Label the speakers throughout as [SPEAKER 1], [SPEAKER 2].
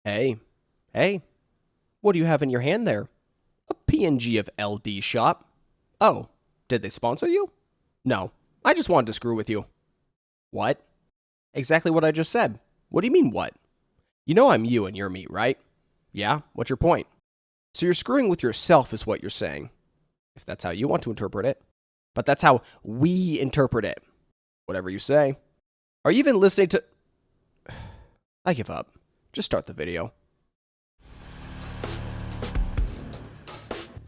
[SPEAKER 1] Hey, hey, what do you have in your hand there? A PNG of LD shop. Oh, did they sponsor you? No, I just wanted to screw with you. What? Exactly what I just said. What do you mean, what? You know I'm you and you're me, right? Yeah, what's your point? So you're screwing with yourself, is what you're saying. If that's how you want to interpret it. But that's how we interpret it. Whatever you say. Are you even listening to. I give up. Just start the video.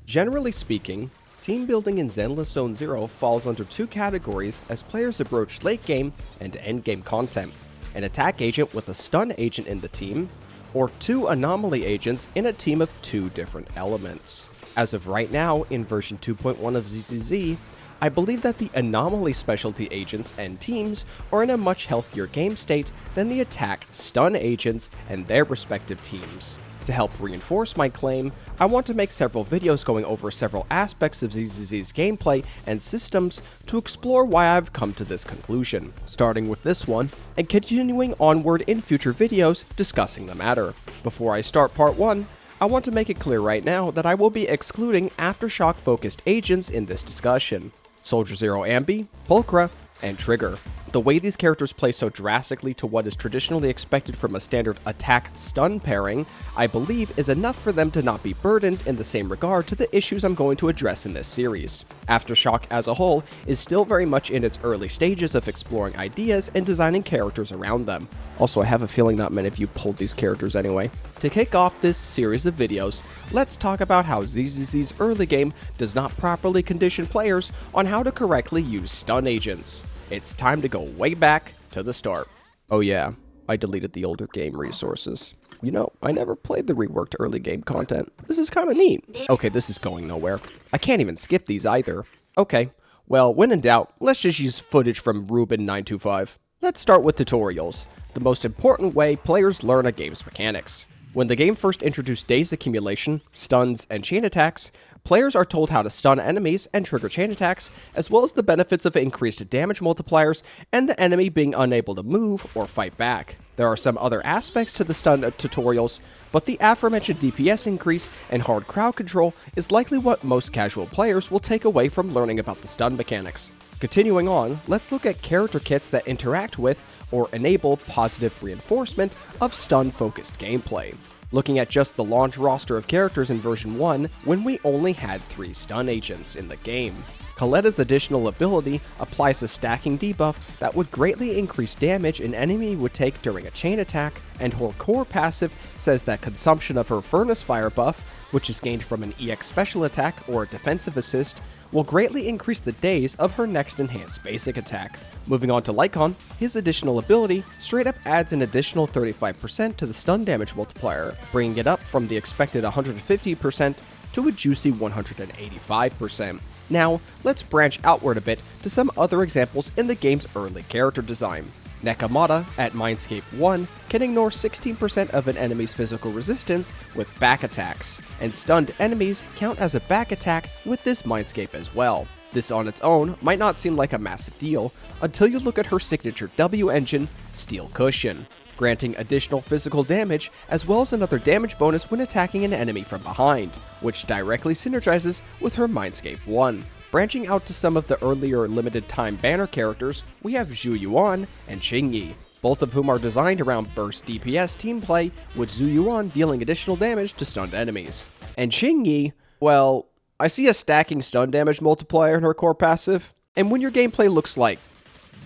[SPEAKER 1] Generally speaking, team building in Zenless Zone Zero falls under two categories as players approach late game and end game content: an attack agent with a stun agent in the team, or two anomaly agents in a team of two different elements. As of right now, in version 2.1 of ZZZ, I believe that the anomaly specialty agents and teams are in a much healthier game state than the attack stun agents and their respective teams. To help reinforce my claim, I want to make several videos going over several aspects of ZZZ's gameplay and systems to explore why I've come to this conclusion, starting with this one, and continuing onward in future videos discussing the matter. Before I start part 1, I want to make it clear right now that I will be excluding aftershock-focused agents in this discussion: Soldier Zero Ambi, Pulchra, and Trigger. The way these characters play so drastically to what is traditionally expected from a standard attack-stun pairing, I believe is enough for them to not be burdened in the same regard to the issues I'm going to address in this series. Aftershock as a whole is still very much in its early stages of exploring ideas and designing characters around them. Also, I have a feeling not many of you pulled these characters anyway. To kick off this series of videos, let's talk about how ZZZ's early game does not properly condition players on how to correctly use stun agents. It's time to go way back to the start. Oh yeah, I deleted the older game resources. You know, I never played the reworked early game content. This is kinda neat. Okay, this is going nowhere. I can't even skip these either. Okay, well, when in doubt, let's just use footage from Ruben925. Let's start with tutorials, the most important way players learn a game's mechanics. When the game first introduced daze accumulation, stuns, and chain attacks, players are told how to stun enemies and trigger chain attacks, as well as the benefits of increased damage multipliers and the enemy being unable to move or fight back. There are some other aspects to the stun tutorials, but the aforementioned DPS increase and hard crowd control is likely what most casual players will take away from learning about the stun mechanics. Continuing on, let's look at character kits that interact with or enable positive reinforcement of stun-focused gameplay. Looking at just the launch roster of characters in version 1, when we only had 3 stun agents in the game. Coletta's additional ability applies a stacking debuff that would greatly increase damage an enemy would take during a chain attack, and her core passive says that consumption of her Furnace Fire buff, which is gained from an EX special attack or a defensive assist, will greatly increase the days of her next enhanced basic attack. Moving on to Lycon, his additional ability straight up adds an additional 35% to the stun damage multiplier, bringing it up from the expected 150% to a juicy 185%. Now, let's branch outward a bit to some other examples in the game's early character design. Nekomata at Mindscape 1 can ignore 16% of an enemy's physical resistance with back attacks, and stunned enemies count as a back attack with this Mindscape as well. This on its own might not seem like a massive deal until you look at her signature W engine, Steel Cushion, granting additional physical damage as well as another damage bonus when attacking an enemy from behind, which directly synergizes with her Mindscape 1. Branching out to some of the earlier limited time banner characters, we have Zhu Yuan and Qingyi, both of whom are designed around burst DPS team play, with Zhu Yuan dealing additional damage to stunned enemies. And Qingyi, well, I see a stacking stun damage multiplier in her core passive, and when your gameplay looks like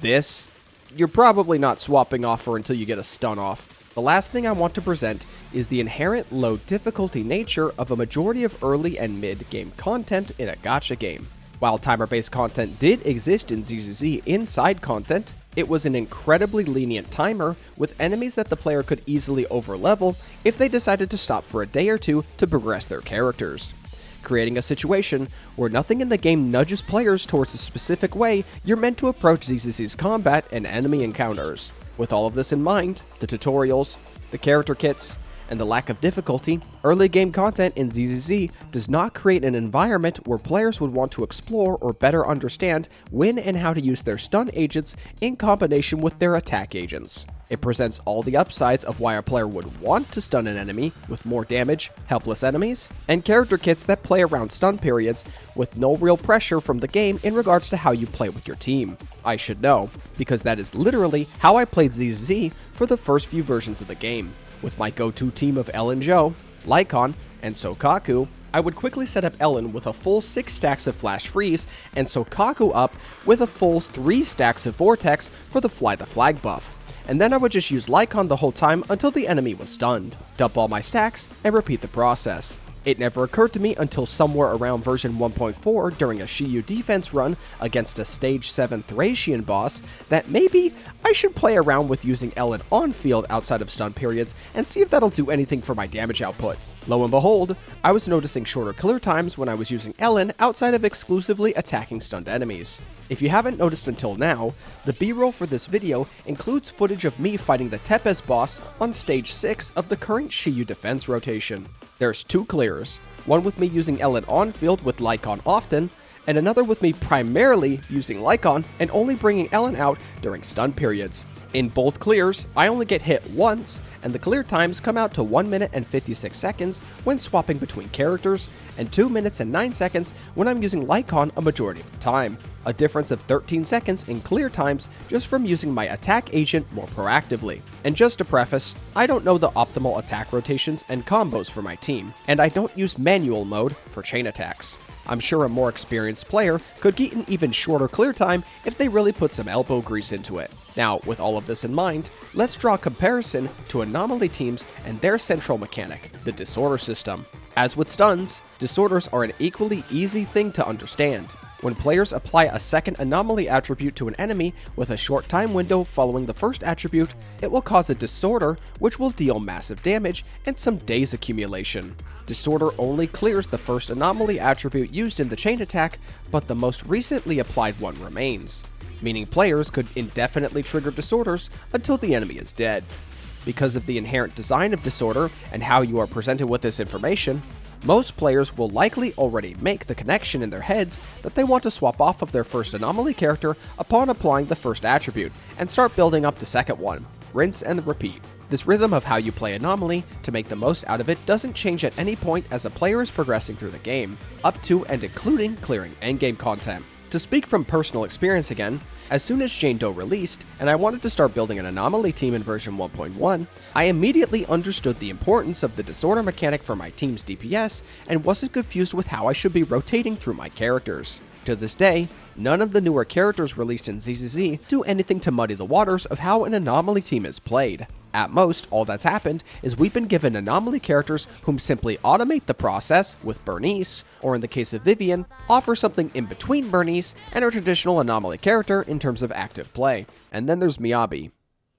[SPEAKER 1] this, you're probably not swapping off her until you get a stun off. The last thing I want to present is the inherent low difficulty nature of a majority of early and mid-game content in a gacha game. While timer-based content did exist in ZZZ inside content, it was an incredibly lenient timer with enemies that the player could easily overlevel if they decided to stop for a day or two to progress their characters, creating a situation where nothing in the game nudges players towards a specific way you're meant to approach ZZZ's combat and enemy encounters. With all of this in mind, the tutorials, the character kits, and the lack of difficulty, early game content in ZZZ does not create an environment where players would want to explore or better understand when and how to use their stun agents in combination with their attack agents. It presents all the upsides of why a player would want to stun an enemy with more damage, helpless enemies, and character kits that play around stun periods with no real pressure from the game in regards to how you play with your team. I should know, because that is literally how I played ZZZ for the first few versions of the game. With my go-to team of Ellen Joe, Lycon, and Sokaku, I would quickly set up Ellen with a full 6 stacks of Flash Freeze, and Sokaku up with a full 3 stacks of Vortex for the Fly the Flag buff. And then I would just use Lycon the whole time until the enemy was stunned, dump all my stacks, and repeat the process. It never occurred to me until somewhere around version 1.4 during a Shiyu defense run against a stage 7 Thracian boss that maybe I should play around with using Ellen on field outside of stun periods and see if that'll do anything for my damage output. Lo and behold, I was noticing shorter clear times when I was using Ellen outside of exclusively attacking stunned enemies. If you haven't noticed until now, the B-roll for this video includes footage of me fighting the Tepes boss on stage 6 of the current Shiyu defense rotation. There's 2 clears, one with me using Ellen on field with Lycon often, and another with me primarily using Lycon and only bringing Ellen out during stun periods. In both clears, I only get hit once, and the clear times come out to 1 minute and 56 seconds when swapping between characters, and 2 minutes and 9 seconds when I'm using Lycon a majority of the time. A difference of 13 seconds in clear times just from using my attack agent more proactively. And just to preface, I don't know the optimal attack rotations and combos for my team, and I don't use manual mode for chain attacks. I'm sure a more experienced player could get an even shorter clear time if they really put some elbow grease into it. Now, with all of this in mind, let's draw a comparison to Anomaly teams and their central mechanic, the disorder system. As with stuns, disorders are an equally easy thing to understand. When players apply a second Anomaly attribute to an enemy with a short time window following the first attribute, it will cause a disorder which will deal massive damage and some days accumulation. Disorder only clears the first Anomaly attribute used in the chain attack, but the most recently applied one remains, meaning players could indefinitely trigger disorders until the enemy is dead. Because of the inherent design of disorder and how you are presented with this information, most players will likely already make the connection in their heads that they want to swap off of their first Anomaly character upon applying the first attribute, and start building up the second one. Rinse and repeat. This rhythm of how you play Anomaly to make the most out of it doesn't change at any point as a player is progressing through the game, up to and including clearing endgame content. To speak from personal experience again, as soon as Jane Doe released, and I wanted to start building an Anomaly team in version 1.1, I immediately understood the importance of the disorder mechanic for my team's DPS and wasn't confused with how I should be rotating through my characters. To this day, none of the newer characters released in ZZZ do anything to muddy the waters of how an Anomaly team is played. At most, all that's happened is we've been given Anomaly characters whom simply automate the process with Bernice, or in the case of Vivian, offer something in between Bernice and her traditional Anomaly character in terms of active play. And then there's Miyabi.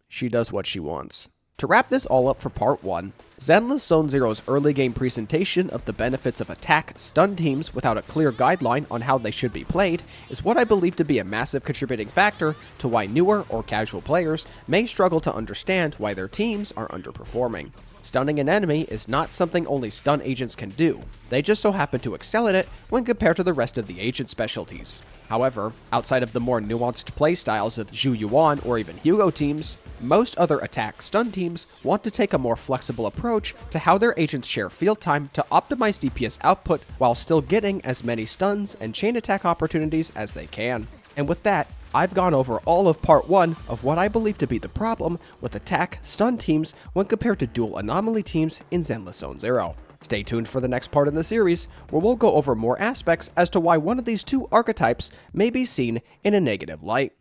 [SPEAKER 1] She does what she wants. To wrap this all up for part 1, Zenless Zone Zero's early game presentation of the benefits of attack stun teams without a clear guideline on how they should be played is what I believe to be a massive contributing factor to why newer or casual players may struggle to understand why their teams are underperforming. Stunning an enemy is not something only stun agents can do, they just so happen to excel at it when compared to the rest of the agent specialties. However, outside of the more nuanced playstyles of Zhu Yuan or even Hugo teams, most other attack stun teams want to take a more flexible approach to how their agents share field time to optimize DPS output while still getting as many stuns and chain attack opportunities as they can. And with that, I've gone over all of part 1 of what I believe to be the problem with attack stun teams when compared to dual Anomaly teams in Zenless Zone Zero. Stay tuned for the next part in the series, where we'll go over more aspects as to why one of these two archetypes may be seen in a negative light.